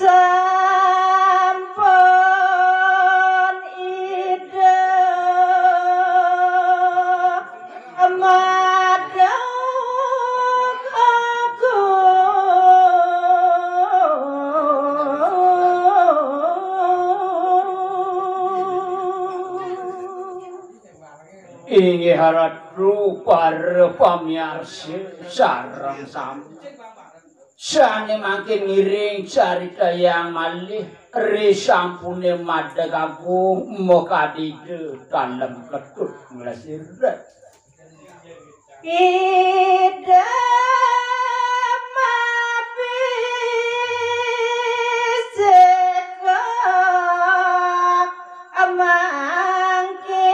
sampun ide madhep aku inggih haratu para pamirsa sareng sami sane mangke ngiring carita yang malih risampune madheg agung mokadide dalem ketut nglesir ide mabiseka amangke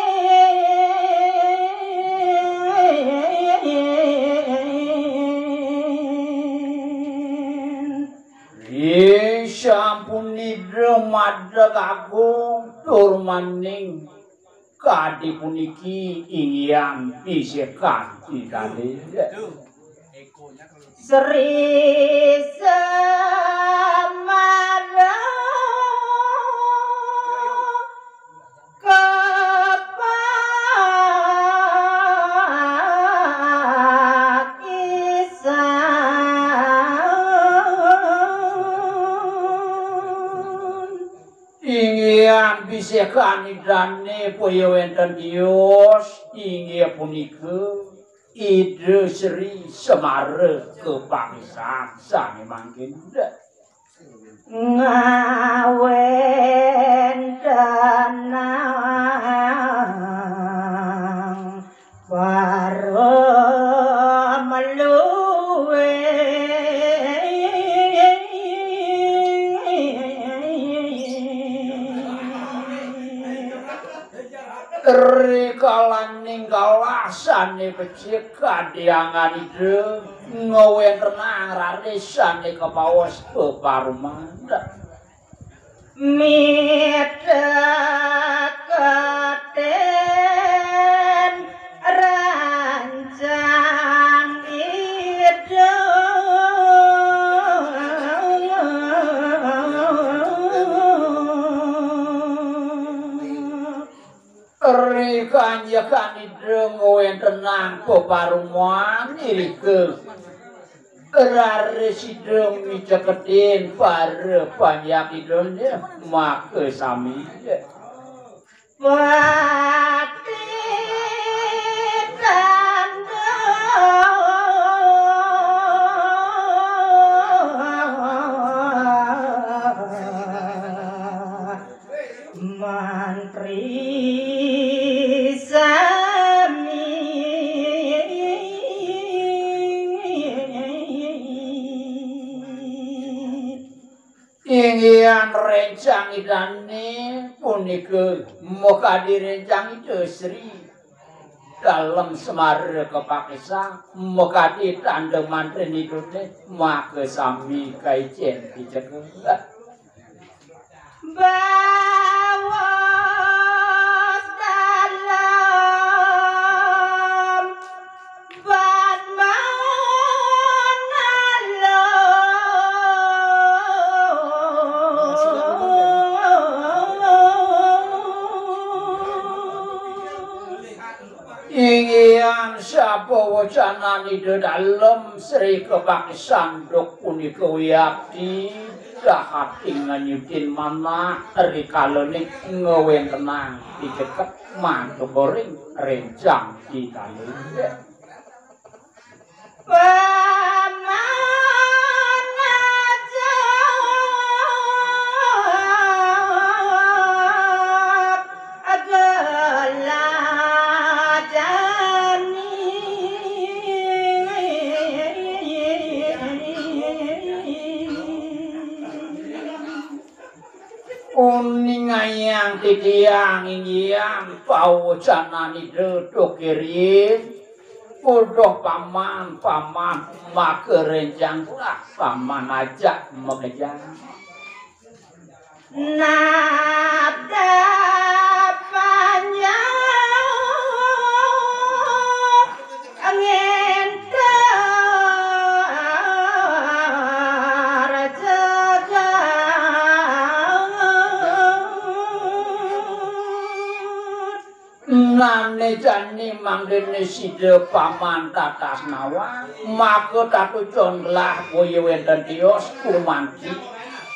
sampuni madheg agung tur maning kadhi puniki inggihan bisih kanthi kalih Sri Semara inggihan bisih kanidane poyo wenten dios inggih punika Ide Sri Semara Kepamisan sami mangkin ngawen danang para meluwe rikalan ninggal asane becik kadhiangan ide ngowen tenang rarisane kepawas beparumanda midhakaten rancang ide Rikanya kanideng ngowen tenang peparuman irike raresideng miceketin para panyakidon make sami pati tanda mantri inggihan rencang idane punika mokadi rencang ide Sri dalem Semara Kepakisang mokadi tandeng mantri nidune make sami kaijen dicekel bawas dalam ban inggihan sapa wacanani de dalem Sri Kepakisang dok punika wiyadi dahating nganyutin mana rikalane ngowen tenang dicekep mantuk goreng rencang ditane uningayang titiang inggiang pawacanani dedok kirin udah paman make rencang lah paman ajak mengejar nada panjang angin nane jani manggene sida paman tatas nawa maka tatujon lah kowe wenten tios kumanti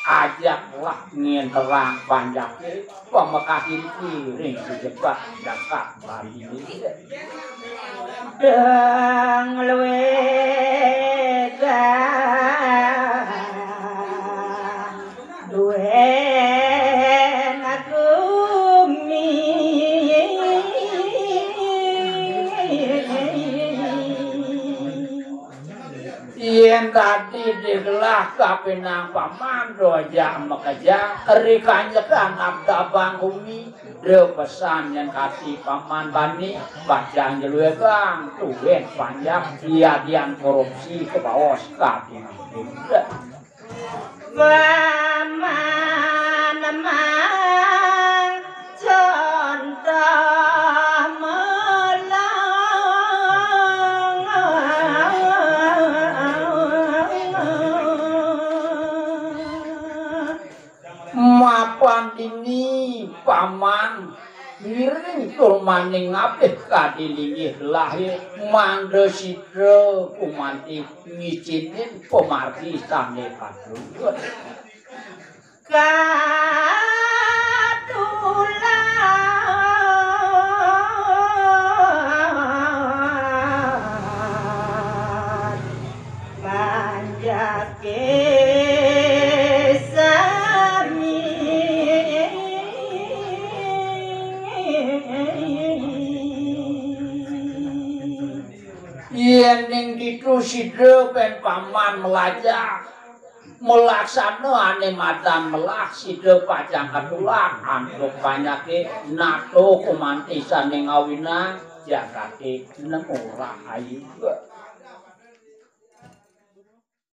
ajaklah ngenterang panjake pamekasin piring sejebat jakat bali dang luwe duwe yen tadi digelah kapinang paman roja makaja rikanyekan abda bangkumi de pesan yang kasih paman bani bacaan jelue kang tuwen panjang diadian korupsi ke bawah kaki paman mang contoh mapan ini paman miring tur maning apih kadilingi lahir mangga sidra kumanti ngicinin pemarti sane kadulur katulan manjake yen ning ditu sidra ben paman melajak melaksana ane madan melak sidra pajang katulan antuk banyake nato kumanti saning awina jagate nemu rahayu